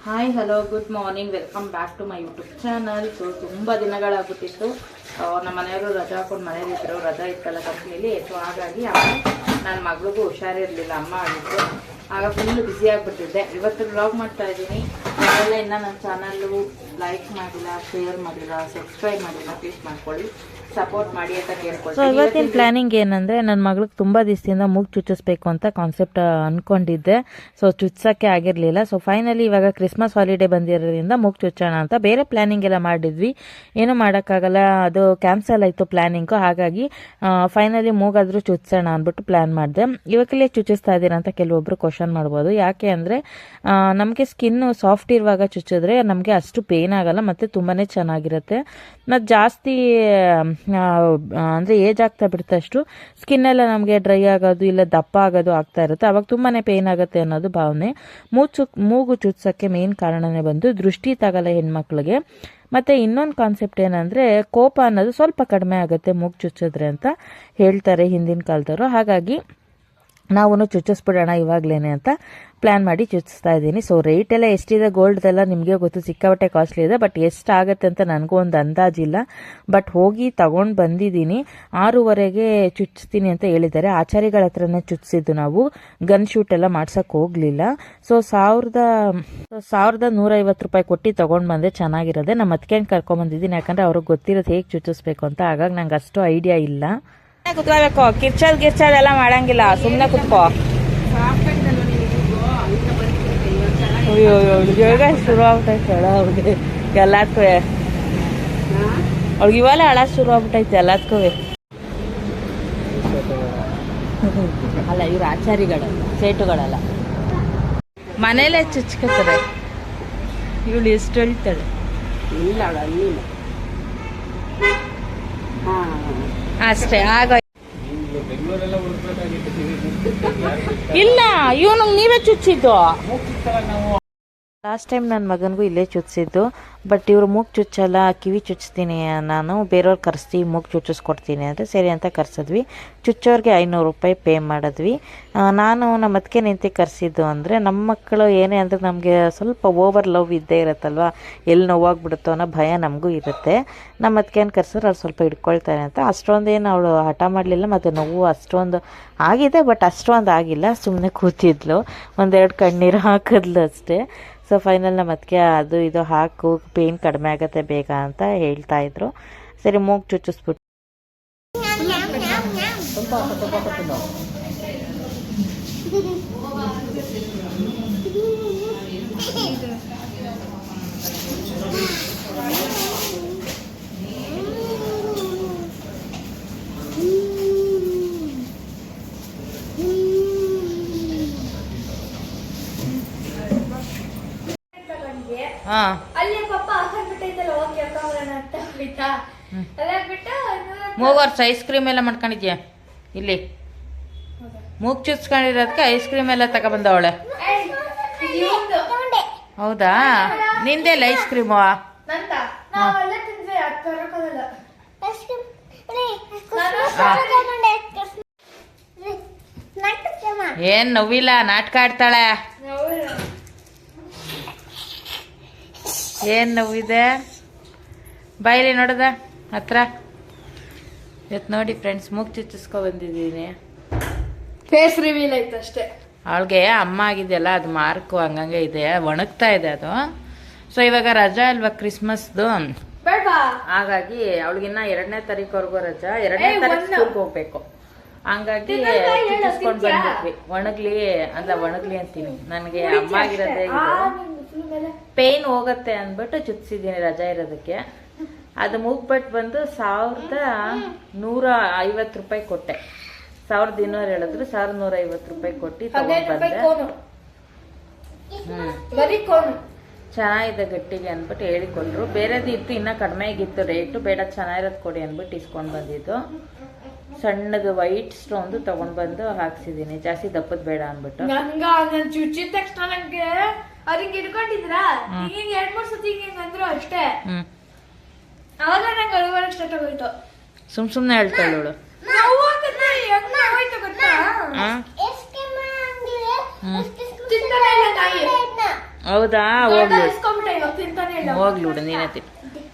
Hi hello good morning, welcome back to my YouTube channel. So ತುಂಬ ದಿನಗಳಾಗ್ಬಿಟ್ಟಿತ್ತು. ನಮ್ಮ ಮನೆಯವರು ರಜಾ ಹಾಕೊಂಡು ಮನೇಲಿದ್ದರು, ರಜಾ ಇತ್ತಲ್ಲ ಕಂಪ್ನಿಲಿ. ಸೊ ಹಾಗಾಗಿ ನನ್ನ ಮಗಳಿಗೂ ಹುಷಾರಿರಲಿಲ್ಲ, ಅಮ್ಮ ಆಗಿತ್ತು. ಆಗ ಫುಲ್ಲು ಬ್ಯುಸಿ ಆಗಿಬಿಟ್ಟಿದ್ದೆ. ಇವತ್ತು ವ್ಲಾಗ್ ಮಾಡ್ತಾ ಇದ್ದೀನಿ. ಯಾರೆಲ್ಲ ಇನ್ನೂ ನನ್ನ ಚಾನಲ್ಲು ಲೈಕ್ ಮಾಡಿಲ್ಲ, ಶೇರ್ ಮಾಡಿಲ್ಲ, ಸಬ್ಸ್ಕ್ರೈಬ್ ಮಾಡಿಲ್ಲ, ಪ್ಲೀಸ್ ಮಾಡ್ಕೊಳ್ಳಿ, ಸಪೋರ್ಟ್ ಮಾಡಿ ಅಂತ ಕೇಳ್ಕೊಳ್ತೀನಿ. ಸೊ ಇವತ್ತಿನ ಪ್ಲಾನಿಂಗ್ ಏನಂದರೆ, ನನ್ನ ಮಗಳಿಗೆ ತುಂಬ ದಿವಸದಿಂದ ಮೂಗು ಚುಚ್ಚಿಸ್ಬೇಕು ಅಂತ ಕಾನ್ಸೆಪ್ಟ್ ಅಂದ್ಕೊಂಡಿದ್ದೆ. ಸೊ ಚುಚ್ಚೋಕ್ಕೆ ಆಗಿರಲಿಲ್ಲ. ಸೊ ಫೈನಲಿ ಇವಾಗ ಕ್ರಿಸ್ಮಸ್ ಹಾಲಿಡೇ ಬಂದಿರೋದ್ರಿಂದ ಮೂಗು ಚುಚ್ಚೋಣ ಅಂತ ಬೇರೆ ಪ್ಲಾನಿಂಗ್ ಎಲ್ಲ ಮಾಡಿದ್ವಿ. ಏನೂ ಮಾಡೋಕ್ಕಾಗಲ್ಲ, ಅದು ಕ್ಯಾನ್ಸಲ್ ಆಯಿತು ಪ್ಲ್ಯಾನಿಂಗು. ಹಾಗಾಗಿ ಫೈನಲಿ ಮೂಗಾದರೂ ಚುಚ್ಚೋಣ ಅಂದ್ಬಿಟ್ಟು ಪ್ಲ್ಯಾನ್ ಮಾಡಿದೆ. ಇವಾಗಲೇ ಚುಚ್ಚಿಸ್ತಾ ಇದ್ದೀರಾ ಅಂತ ಕೆಲವೊಬ್ಬರು ಕ್ವಶನ್ ಮಾಡ್ಬೋದು. ಯಾಕೆ ಅಂದರೆ ನಮಗೆ ಸ್ಕಿನ್ನು ಸಾಫ್ಟ್ ಇರುವಾಗ ಚುಚ್ಚಿದ್ರೆ ನಮಗೆ ಅಷ್ಟು ಪೇನ್ ಆಗಲ್ಲ ಮತ್ತು ತುಂಬಾ ಚೆನ್ನಾಗಿರುತ್ತೆ. ಮತ್ತು ಜಾಸ್ತಿ ಅಂದರೆ ಏಜ್ ಆಗ್ತಾ ಬಿಡ್ತಷ್ಟು ಸ್ಕಿನ್ನೆಲ್ಲ ನಮಗೆ ಡ್ರೈ ಆಗೋದು ಇಲ್ಲ ದಪ್ಪ ಆಗೋದು ಆಗ್ತಾ ಇರುತ್ತೆ. ಅವಾಗ ತುಂಬಾ ಪೇನ್ ಆಗುತ್ತೆ ಅನ್ನೋದು ಭಾವನೆ. ಮೂಗು ಚುಚ್ಚೋಕ್ಕೆ ಮೇನ್ ಕಾರಣನೇ ಬಂದು ದೃಷ್ಟಿ ತಗಲ್ಲ ಹೆಣ್ಮಕ್ಳಿಗೆ. ಮತ್ತು ಇನ್ನೊಂದು ಕಾನ್ಸೆಪ್ಟ್ ಏನಂದರೆ, ಕೋಪ ಅನ್ನೋದು ಸ್ವಲ್ಪ ಕಡಿಮೆ ಆಗುತ್ತೆ ಮೂಗು ಚುಚ್ಚಿದ್ರೆ ಅಂತ ಹೇಳ್ತಾರೆ ಹಿಂದಿನ ಕಾಲದವರು. ಹಾಗಾಗಿ ನಾವು ಚುಚ್ಚಿಸ್ಬಿಡೋಣ ಇವಾಗಲೇ ಅಂತ ಪ್ಲ್ಯಾನ್ ಮಾಡಿ ಚುಚ್ಚಿಸ್ತಾ ಇದ್ದೀನಿ. ಸೊ ರೇಟ್ ಎಲ್ಲ ಎಷ್ಟಿದೆ ಗೋಲ್ಡ್ದೆಲ್ಲ ನಿಮಗೆ ಗೊತ್ತು, ಸಿಕ್ಕಾಪಟ್ಟೆ ಕಾಸ್ಟ್ಲಿ ಇದೆ. ಬಟ್ ಎಷ್ಟಾಗುತ್ತೆ ಅಂತ ನನಗೂ ಒಂದು ಅಂದಾಜಿಲ್ಲ. ಬಟ್ ಹೋಗಿ ತಗೊಂಡು ಬಂದಿದ್ದೀನಿ. 6:30ಗೆ ಚುಚ್ಚಿಸ್ತೀನಿ ಅಂತ ಹೇಳಿದ್ದಾರೆ. ಆಚಾರಿಗಳ ಹತ್ರನೇ ಚುಚ್ಚಿಸಿದ್ದು ನಾವು, ಗನ್ ಶೂಟ್ ಎಲ್ಲ ಮಾಡ್ಸೋಕ್ಕೆ ಹೋಗಲಿಲ್ಲ. ಸೊ 1150 ರೂಪಾಯಿ ಕೊಟ್ಟು ತೊಗೊಂಡು ಬಂದೆ. ಚೆನ್ನಾಗಿರೋದೆ. ನಮ್ಮ ಅತ್ತಿಗೆನ ಕರ್ಕೊಂಬಂದಿದ್ದೀನಿ, ಯಾಕಂದರೆ ಅವ್ರಿಗೆ ಗೊತ್ತಿರೋದು ಹೇಗೆ ಚುಚ್ಚಿಸ್ಬೇಕು ಅಂತ. ಹಾಗಾಗಿ ನಂಗೆ ಅಷ್ಟು ಐಡಿಯಾ ಇಲ್ಲ. ಕುತ್ಕೋಬೇಕು, ಕಿರ್ಚಲ್ ಎಲ್ಲ ಮಾಡಂಗಿಲ್ಲ, ಸುಮ್ಮನೆ ಕುತ್ಕೋ. ಅಯ್ಯೋ ಶುರು ಆಗ್ಬಿಟ್ಟೈತೆ ಅವ್ರಿಗೆ ಎಲ್ಲದಕ್ಕೂ. ಅವ್ಳಿಗೆ ಇವೆಲ್ಲ ಅಳ ಶುರು ಆಗ್ಬಿಟ್ಟೈತೆ ಎಲ್ಲದಕ್ಕೂ. ಅಲ್ಲ, ಇವ್ರು ಆಚಾರಿಗಳಲ್ಲ, ಸೇಟುಗಳಲ್ಲ. ಮನೇಲೆ ಚುಚ್ಕೋತಾರೆ. ಇವಳು ಎಷ್ಟು ಹೇಳ್ತಾಳೆ. ಇಲ್ಲ ಅಷ್ಟೇ. ಆಗ ಇಲ್ಲ, ಇವನು ನೀವೇ ಚುಚ್ಚಿದ್ದು. ಲಾಸ್ಟ್ ಟೈಮ್ ನನ್ನ ಮಗನಿಗೂ ಇಲ್ಲೇ ಚುಚ್ಚಿದ್ದು. ಬಟ್ ಇವರು ಮೂಗು ಚುಚ್ಚಲ್ಲ, ಕಿವಿ ಚುಚ್ತೀನಿ ನಾನು, ಬೇರೆಯವ್ರು ಕರೆಸ್ತೀವಿ ಮೂಗು ಚುಚ್ಚಿಸ್ಕೊಡ್ತೀನಿ ಅಂದರೆ ಸರಿ ಅಂತ ಕರೆಸಿದ್ವಿ. ಚುಚ್ಚೋರಿಗೆ 500 ರೂಪಾಯಿ ಪೇ ಮಾಡಿದ್ವಿ. ನಾನು ನಮ್ಮ ಅದಕ್ಕೆ ನಿಂತು ಕರೆಸಿದ್ದು ಅಂದರೆ, ನಮ್ಮ ಮಕ್ಕಳು ಏನೇ ಅಂದರೆ ನಮಗೆ ಸ್ವಲ್ಪ ಓವರ್ ಲವ್ ಇದ್ದೇ ಇರುತ್ತಲ್ವ, ಎಲ್ಲಿ ನೋವಾಗ್ಬಿಡುತ್ತೋ ಅನ್ನೋ ಭಯ ನಮಗೂ ಇರುತ್ತೆ. ನಮ್ಮ ಅದಕ್ಕೇನು ಕರೆಸಿದ್ರೆ ಅವ್ರು ಸ್ವಲ್ಪ ಹಿಡ್ಕೊಳ್ತಾರೆ ಅಂತ. ಅಷ್ಟೊಂದೇನು ಅವಳು ಹಠ ಮಾಡಲಿಲ್ಲ, ಮತ್ತು ನೋವು ಅಷ್ಟೊಂದು ಆಗಿದೆ, ಬಟ್ ಅಷ್ಟೊಂದು ಆಗಿಲ್ಲ. ಸುಮ್ಮನೆ ಕೂತಿದ್ಲು, ಒಂದೆರಡು ಕಣ್ಣೀರು ಹಾಕಿದ್ಲು ಅಷ್ಟೇ. ಸೊ ಫೈನಲ್ ನಮ್ಮ ಅದಕ್ಕೆ ಅದು ಇದು ಹಾಕು, ಪೇನ್ ಕಡಿಮೆ ಆಗುತ್ತೆ ಬೇಗ ಅಂತ ಹೇಳ್ತಾಯಿದ್ರು. ಸರಿ ಮೂಗು ಚುಚ್ಚಿಸ್ಬಿಟ್ಟು ಮೂಗರ್ಸ್ ಐಸ್ ಕ್ರೀಮ್ ಎಲ್ಲ ಮಾಡ್ಕೊಂಡಿದ್ಯಾ ಇಲ್ಲಿ? ಮೂಗು ಚುಚ್ಕೊಂಡಿರೋದಕ್ಕೆ ಐಸ್ ಕ್ರೀಮ್ ಎಲ್ಲ ತಗೊಬಂದವಳೆ. ಹೌದಾ? ನಿಂದೆಲ್ಲ ಐಸ್ ಕ್ರೀಮು? ಏನ್ ನೋವಿಲ್ಲ, ನಾಟಕ ಆಡ್ತಾಳೆ. ಏನ್ ನೋವಿದೆ ಬಾಯಿಲಿ ನೋಡದ ಹತ್ರ. ಇವತ್ತು ನೋಡಿ ಫ್ರೆಂಡ್ಸ್, ಮೂಗು ಚುಚ್ಚಿಸ್ಕೊ ಬಂದಿದ್ದೀನಿ. ಫೇಸ್ ರಿವೀಲ್ ಆಯ್ತು ಅಷ್ಟೇ. ಅವಳಿಗೆ ಅಮ್ಮ ಆಗಿದೆಯಲ್ಲ, ಅದು ಮಾರ್ಕು ಹಂಗಂಗೆ ಇದೆ, ಒಣಗ್ತಾ ಇದೆ ಅದು. ಸೊ ಇವಾಗ ರಜಾ ಅಲ್ವಾ ಕ್ರಿಸ್ಮಸ್ದು, ಹಾಗಾಗಿ ಅವಳಿಗಿನ್ನ 2ನೇ ತಾರೀಕುವರೆಗೂ ರಜಾ. 2ನೇ ತಾರೀಕು ಸ್ಕೂಲ್ಗೆ ಹೋಗ್ಬೇಕು. ಹಂಗಾಗಿ ಚುಚ್ಚಿಸ್ಕೊಂಡು ಬಂದ್ಬಿಟ್ವಿ. ಒಣಗ್ಲಿ ಅಂತೀನಿ, ನನಗೆ ಅಮ್ಮ ಆಗಿರೋದೇ ಪೇನ್ ಹೋಗುತ್ತೆ ಅಂದ್ಬಿಟ್ಟು ಚುಚ್ಚಿಸಿದ್ದೀನಿ ರಜಾ ಇರೋದಕ್ಕೆ. ಅದು ಮೂಗ್ಬಟ್ಟು ಬಂದು 1150 ರೂಪಾಯಿ ಕೊಟ್ಟೆ. 1200 ಹೇಳಿದ್ರು, 1150 ರೂಪಾಯಿ ಕೊಟ್ಟು ತಗೊಂಡು ಬಂದೆ. ಚೆನ್ನಾಗಿದೆ ಗಟ್ಟಿಗೆ ಅಂದ್ಬಿಟ್ಟು ಹೇಳಿಕೊಟ್ರು. ಬೇರೆದು ಇತ್ತು, ಇನ್ನೂ ಕಡಿಮೆ ಆಗಿತ್ತು ರೇಟು. ಬೇಡ ಚೆನ್ನಾಗಿರೋದು ಕೊಡಿ ಅಂದ್ಬಿಟ್ಟು ಇಸ್ಕೊಂಡು ಬಂದಿದ್ದು. ಸಣ್ಣದು ವೈಟ್ ಸ್ಟೋನ್ದು ತಗೊಂಡು ಬಂದು ಹಾಕ್ಸಿದ್ದೀನಿ, ಜಾಸ್ತಿ ದಪ್ಪದ ಬೇಡ ಅಂದ್ಬಿಟ್ಟು. ಚುಚ್ಚಿದ ತಕ್ಷಣ ನಂಗೆ ಅವ್ರಿಗೆ ಹಿಡ್ಕೊಂಡಿದ್ರ ಹಿಂಗ 2-3 ಸತಿ ಹಿಂಗ ಅಂದ್ರು ಅಷ್ಟೇ. ಅವಾಗ ನಂಗೆ ಅಳುವರಕ್ಕೆ ಸ್ಟಾರ್ಟ್ ಆಗೋಯ್ತು. ಸುಮ್ಮನೆ ಹೇಳ್ತಾಳು ಅವಳು. ಹೌದಾ? ಹೋಗ್ಲಿ ಇಸ್ಕೊಂಬಿಟ್ಟೆ, ಇವಾಗ ತಿಂತಾನೆ ಇಲ್ಲ. ಹೋಗ್ಲಿ ಬಿಡು, ನೀನೇ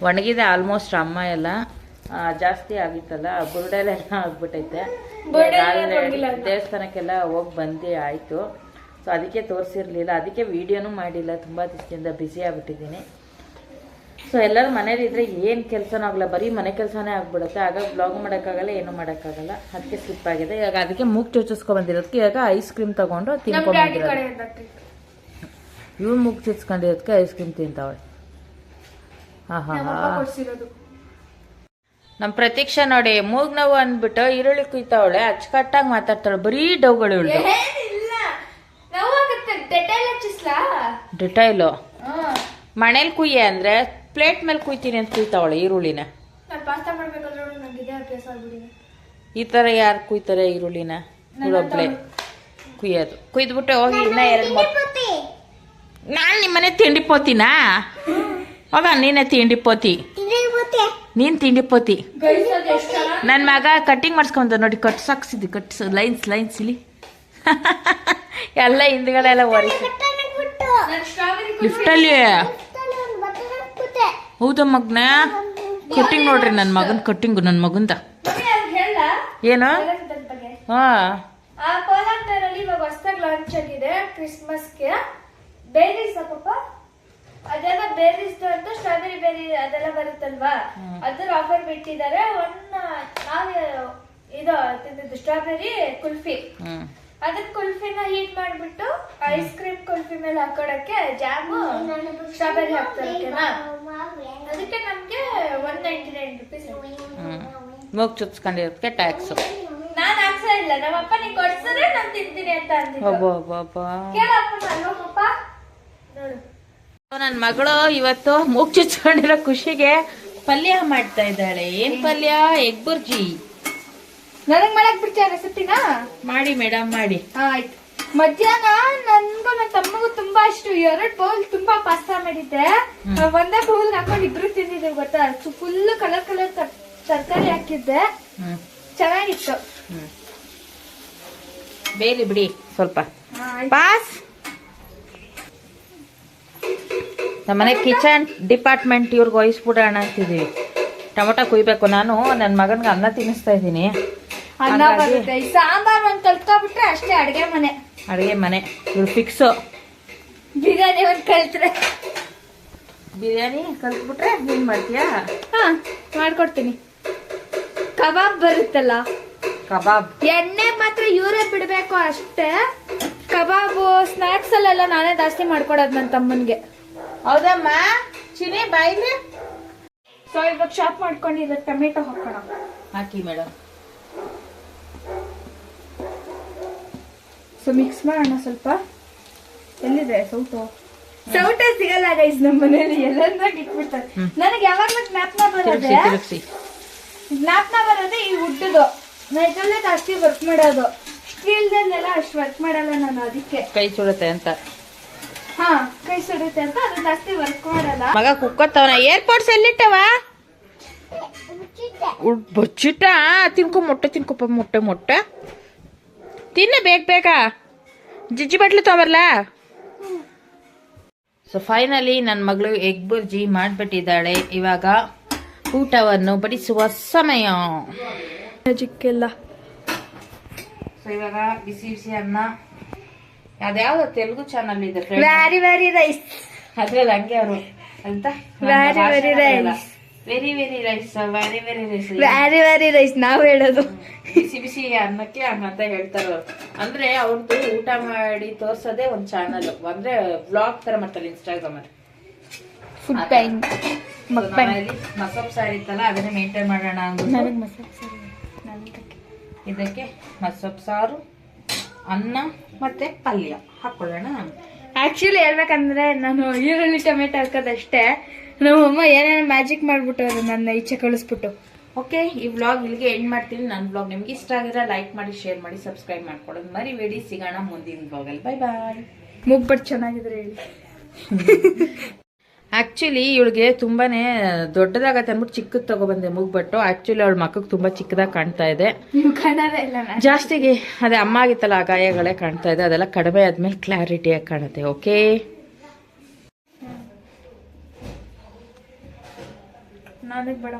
ಒಣಗಿದೆ ಆಲ್ಮೋಸ್ಟ್ ಅಮ್ಮ ಎಲ್ಲ ಜಾಸ್ತಿ ಆಗಿತ್ತಲ್ಲ, ಬುರುಡೆಲ್ಲ ಆಗ್ಬಿಟ್ಟೈತೆ. ದೇವಸ್ಥಾನಕ್ಕೆಲ್ಲ ಹೋಗಿ ಬಂದು ಆಯಿತು. ಸೊ ಅದಕ್ಕೆ ತೋರಿಸಿರ್ಲಿಲ್ಲ, ಅದಕ್ಕೆ ವಿಡಿಯೋನೂ ಮಾಡಿಲ್ಲ, ತುಂಬ ದಿವಸದಿಂದ ಬ್ಯುಸಿ ಆಗಿಬಿಟ್ಟಿದ್ದೀನಿ. ಸೊ ಎಲ್ಲರೂ ಮನೇಲಿ ಇದ್ರೆ ಏನು ಕೆಲಸನೂ ಆಗಲ್ಲ, ಬರೀ ಮನೆ ಕೆಲಸನೇ ಆಗ್ಬಿಡುತ್ತೆ. ಆಗ ಬ್ಲಾಗ್ ಮಾಡೋಕ್ಕಾಗಲ್ಲ, ಏನೂ ಮಾಡೋಕ್ಕಾಗಲ್ಲ. ಅದಕ್ಕೆ ಸ್ಲಿಪ್ ಆಗಿದೆ. ಇವಾಗ ಅದಕ್ಕೆ ಮೂಗ್ ಚುಚ್ಚಿಸ್ಕೊಂಡ್ಬಂದಿರೋದಕ್ಕೆ ಇವಾಗ ಐಸ್ ಕ್ರೀಮ್ ತಗೊಂಡು ತಿನ್ಕೊಂಡ್ಬಂದಿರೋದು. ಇವ್ರು ಮೂಗ್ ಚುಚ್ಕೊಂಡಿರೋದಕ್ಕೆ ಐಸ್ ಕ್ರೀಮ್ ತಿಂತಾವಳೆ. ನಮ್ಮ ಪ್ರತೀಕ್ಷಾ ನೋಡಿ, ಮೂಗ್ ನೋವು ಅಂದ್ಬಿಟ್ಟು ಈರುಳ್ಳಿ ಕುಯ್ತಾವಳೆ, ಅಚ್ಚುಕಟ್ಟಾಗಿ ಮಾತಾಡ್ತಾಳೆ, ಬರೀ ಡೌಗಳು ಉಳ್ದು. ಡಿಟೈಲು ಮನೇಲಿ ಕುಯ್ಯೆ ಅಂದ್ರೆ ಪ್ಲೇಟ್ ಮೇಲೆ ಕುಯ್ತೀನಿ ಅಂತ ಕುಯ್ತಾವಳೆ ಈರುಳ್ಳಿನ. ಈ ತರ ಯಾರು ಕುಯ್ತಾರೆ ಈರುಳ್ಳಿನ? ಇವಳೊಬ್ಳೆ ಕುಯ್ಯೋದು. ಕುಯ್ದ್ಬಿಟ್ಟು ಹೋಗಿ ಇನ್ನ 2-3 ನಾನು ನಿಮ್ಮನೆ ತಿಂಡಿ ಪೋತಿನಾ? ಹೋಗ ನೀನೇ ತಿಂಡಿ ಪೋತಿ, ನೀನ್ ತಿಂಡಿ ಪೋತಿ. ನನ್ನ ಮಗ ಕಟ್ಟಿಂಗ್ ಮಾಡಿಸ್ಕೊಂತ ನೋಡಿ, ಕಟ್ಸಾಕ್ಸಿದ್ವಿ, ಲೈನ್ಸ್ ಇಲ್ಲಿ ಎಲ್ಲ ಹಿಂದ್ಗಡೆಲ್ಲ ಒರೆಸಿ ಲಿಫ್ಟಲ್ಲಿ. ಹೌದಾ ಮಗ್ನ? ಕಟ್ಟಿಂಗ್ ನೋಡ್ರಿ, ನನ್ನ ಮಗನ ಕಟ್ಟಿಂಗು, ನನ್ನ ಮಗಂದ ಏನು? ಹಾ, ಕೋಲಾರದಲ್ಲಿ ಇವಾಗ ಹೊಸದಾಗಿ ಲಾಂಚ್ ಆಗಿದೆ ಕ್ರಿಸ್ಮಸ್ಗೆ. ಬೇರೀಸ್ ಪಾಪ, ಅದೆಲ್ಲ ಬೇರೀಸ್ ಅಂತ ಸ್ಟ್ರಾಬೆರಿ ಬೇರಿ ಅದೆಲ್ಲ ಬರುತ್ತಲ್ವಾ, ಅದ್ರ ಆಫರ್ ಬಿಟ್ಟಿದ್ದಾರೆ. ಇದು ತಿಂದಿದ್ದು ಸ್ಟ್ರಾಬೆರಿ ಕುಲ್ಫಿ, ಅದ್ರ ಕುಲ್ಫಿನ ಹೀಟ್ ಮಾಡ್ಬಿಟ್ಟು ಐಸ್ ಕ್ರೀಮ್ ಕುಲ್ಫಿ ಮೇಲೆ ಹಾಕೊಳಕ್ಕೆ ಜಾಮು ಸ್ಟ್ರಾಬೆರಿ ಹಾಕ್ತಾರೆ. ಅದಕ್ಕೆ ನಮ್ಗೆ 199 ರೂಪೀಸ್. ಮೂಗ್ ಚುಚ್ಕೊಂಡಿರೋದಕ್ಕೆ ಟ್ಯಾಕ್ಸ್. ನಾನ್ ಹಾಕ್ಸಾ ಇಲ್ಲ, ನಮ್ಮಪ್ಪ ನೀ ಕೊಡ್ಸಿದ್ರೆ ನಾನ್ ತಿಂತೀನಿ ಅಂತ ಅಂದಿದ್ದು. ಕೇಳಪ್ಪ ನೋಡು, ನನ್ನ ಮಗಳು ಇವತ್ತು ಮೂಗ್ ಚುಚ್ಕೊಂಡಿರೋ ಖುಷಿಗೆ ಪಲ್ಯ ಮಾಡ್ತಾ ಇದ್ದಾಳೆ. ಏನ್ ಪಲ್ಯ? ಎಗ್ ಬುರ್ಜಿ. ನನಗ್ ಮಾಡಕ್ ಬಿಡ್ತೀಯ ರೆಸಿಪಿನಾ? ಮಾಡಿ ಮೇಡಮ್, ಮಾಡಿ. ಆಯ್ತು. ಮಧ್ಯಾಹ್ನ ನನ್ಗೂ ನನ್ನ ತಮ್ಮಗೂ ತುಂಬಾ ಇಷ್ಟ. 2 ಬೌಲ್ ತುಂಬಾ ಪಾಸ್ತಾ ಮಾಡಿದ್ದೆ. ಒಂದೇ ಬೌಲ್ ಹಾಕೊಂಡು ಇಬ್ರು ತಿಂದಿದ್ದೀವಿ ಗೊತ್ತಾ. ಫುಲ್ ಕಲರ್ ತರಕಾರಿ ಹಾಕಿದ್ದೆ, ಚೆನ್ನಾಗಿತ್ತು. ಬೇರೆ ಬಿಡಿ ಸ್ವಲ್ಪ. ಪಾಸ್. ನಮ್ಮನೆ ಕಿಚನ್ ಡಿಪಾರ್ಟ್ಮೆಂಟ್ ಇವ್ರಿಗೆ ವಹಿಸ್ಬಿಡೋಣ ಅಂತಿದೀವಿ. ಟೊಮೊಟೊ ಕುಯ್ಬೇಕು. ನಾನು ನನ್ನ ಮಗನ್ಗೆ ಅನ್ನ ತಿನ್ನಿಸ್ತಾ ಇದ್ದೀನಿ. ಅನ್ನ ಬರುತ್ತೆ, ಸಾಂಬಾರ್ ಒಂದ್ ಕಲ್ತ್ಕೊಬಿಟ್ರೆ ಅಷ್ಟೇ. ಅಡಿಗೆ ಮನೆ ಇವ್ರು ಫಿಕ್ಸು. ಬಿರಿಯಾನಿ ಒಂದ್ ಕಲ್ತ್ರೆ, ಬಿರಿಯಾನಿ ಕಲ್ತ್ಬಿಟ್ರೆ ಏನ್ ಮಾಡ್ತೀಯಾ? ಮಾಡ್ಕೊಡ್ತೀನಿ. ಕಬಾಬ್ ಬರುತ್ತಲ್ಲ, ಕಬಾಬ್ ಎಣ್ಣೆ ಮಾತ್ರ ಇವರೇ ಬಿಡ್ಬೇಕು ಅಷ್ಟೇ. ಕಬಾಬು ಸ್ನಾಕ್ಸ್ ಅಲ್ಲೆಲ್ಲ ನಾನೇ ಜಾಸ್ತಿ ಮಾಡ್ಕೊಡೋದು ನನ್ನ ತಮ್ಮನ್ಗೆ. ಹೌದಮ್ಮ ಚಿನಿ ಬಾಯಿಲೆ. ಸೊ ಇವಾಗ ಚಾಪ್ ಮಾಡ್ಕೊಂಡಿದ್ದ ಟೊಮೆಟೊ ಹಾಕೋಣ. ಹಾಕಿ ಮೇಡಮ್. ಸೊ ಮಿಕ್ಸ್ ಮಾಡೋಣ ಸ್ವಲ್ಪ. ಎಲ್ಲಿದೆ ಸೌಟೆ ಸಿಗಲ್ಲ ಗೈಸ್ ನಮ್ಮ ಮನೇಲಿ, ಎಲ್ಲರನ್ನ ಇಟ್ಬಿಡ್ತಾರೆ. ನನಗೆ ಯಾವಾಗ್ಲೂ ಜ್ಞಾಪನ ಬರೋದೇ ಈ ಉಡ್ಡದು. ನಾ ಇದರಲ್ಲೇ ಜಾಸ್ತಿ ವರ್ಕ್ ಮಾಡೋದು. ಸ್ಟೀಲ್ದಲ್ಲೆಲ್ಲ ಅಷ್ಟು ವರ್ಕ್ ಮಾಡಲ್ಲ ನಾನು, ಅದಕ್ಕೆ ಕೈ ಸುಡುತ್ತೆ ಅಂತ. ಕೈ ಸುಡುತ್ತೆ ಅಂತ ಅದು ಜಾಸ್ತಿ ವರ್ಕ್ ಮಾಡಲ್ಲ. ಮಗ ಕುಕ್ಕತ್ತವನ. ಏರ್ಪೋರ್ಟ್ಸ್ ಎಲ್ಲಿಟ್ಟವ? ಬಚ್ಚಿಟ್ಟ. ತಿನ್ಕೊ ಮೊಟ್ಟೆ, ತಿನ್ಕೊಪ್ಪ ಮೊಟ್ಟೆ ತಿನ್ನ ಬೇಗ. ಜಿಜ್ಜಿ ಬಟ್ಲು ತಗೊಬರ್ಲಾ? ಸೊ ಫೈನಲಿ ನನ್ನ ಮಗಳು ಎಗ್ ಬುರ್ಜಿ ಮಾಡಿಬಿಟ್ಟಿದ್ದಾಳೆ. ಇವಾಗ ಊಟವನ್ನು ಬಡಿಸುವ ಸಮಯ. ಜಿಕ್ಕೆಲ್ಲ. ಸೊ ಇವಾಗ ಬಿಸಿ ಅನ್ನ. ಅದ್ಯಾವ್ದು ತೆಲುಗು ಚಾನಲ್ ಇದೆ, ವೆರಿ ರೈಸ್. ಅದ್ರಲ್ಲಿ ಹಂಗೆ ಅವರು ಅಂತ very rice, very rice, very rice ನಾವ್ ಹೇಳೋದು. ಬಿಸಿ ಅನ್ನಕ್ಕೆ ಹಂಗಂತ ಹೇಳ್ತಾರ. ಅಂದ್ರೆ ಅವ್ರದ್ದು ಊಟ ಮಾಡಿ ತೋರ್ಸೋದೇ ಒಂದ್ ಚಾನಲ್, ಅಂದ್ರೆ ವ್ಲಾಗ್ ತರ ಮಾಡ್ತಾರೆ ಇನ್ಸ್ಟಾಗ್ರಾಮ್ ಅಲ್ಲಿ. ಫುಡ್ ಟೈಮ್ ಮಸೊಪ್ ಸಾರಿ ಇತ್ತಲ್ಲ, ಅದನ್ನೇ ಮೇಂಟೈನ್ ಮಾಡೋಣ ಅಂದ್ಬಿಟ್ಟು ಇದಕ್ಕೆ ಮಸೊಪ್ ಸಾರು, ಅನ್ನ ಮತ್ತೆ ಪಲ್ಯ ಹಾಕೊಳ್ಳೋಣ. ಆಕ್ಚುಲಿ ಹೇಳ್ಬೇಕಂದ್ರೆ ನಾನು ಈರುಳ್ಳಿ ಟೊಮೆಟೊ ಹಾಕೋದಷ್ಟೇ. ನಮ್ಮಮ್ಮ ಏನೇನೋ ಮ್ಯಾಜಿಕ್ ಮಾಡ್ಬಿಟ್ಟವ್ರು ನನ್ನ ಈಚೆ ಕಳಿಸ್ಬಿಟ್ಟು. ಓಕೆ, ಈ ವ್ಲಾಗ್ ಇಲ್ಲಿಗೆ ಎಂಡ್ ಮಾಡ್ತೀನಿ. ನನ್ನ ವ್ಲಾಗ್ ನಿಮ್ಗೆ ಇಷ್ಟ ಆಗಿದ್ರೆ ಲೈಕ್ ಮಾಡಿ, ಶೇರ್ ಮಾಡಿ, ಸಬ್ಸ್ಕ್ರೈಬ್ ಮಾಡ್ಕೊಡೋದು ಮರಿಬೇಡಿ. ಸಿಗೋಣ ಮುಂದಿನ ವ್ಲಾಗಲ್ಲಿ. ಬಾಯ್. ಮುಗ್ಬಟ್ ಚೆನ್ನಾಗಿದ್ರೆ ಹೇಳಿ. ಆಕ್ಚುಲಿ ಇವಳಿಗೆ ತುಂಬಾನೇ ದೊಡ್ಡದಾಗತ್ತೆ ಅಂದ್ಬಿಟ್ಟು ಚಿಕ್ಕದ್ ತಗೊಬಂದೆ ಮೂಗ್ಬಟ್ಟು. ಆಕ್ಚುಲಿ ಅವಳ ಮಕ್ಕಳಿಗೆ ತುಂಬಾ ಚಿಕ್ಕದಾಗಿ ಕಾಣ್ತಾ ಇದೆ. ಜಾಸ್ತಿಗೆ ಅದೇ ಅಮ್ಮ ಆಗಿತ್ತಲ್ಲ, ಆ ಗಾಯಗಳೇ ಕಾಣ್ತಾ ಇದೆ. ಅದೆಲ್ಲ ಕಡಿಮೆ ಆದ್ಮೇಲೆ ಕ್ಲಾರಿಟಿಯಾಗಿ ಕಾಣುತ್ತೆ. ಓಕೆ. ನನಗೆ ಬೇಡ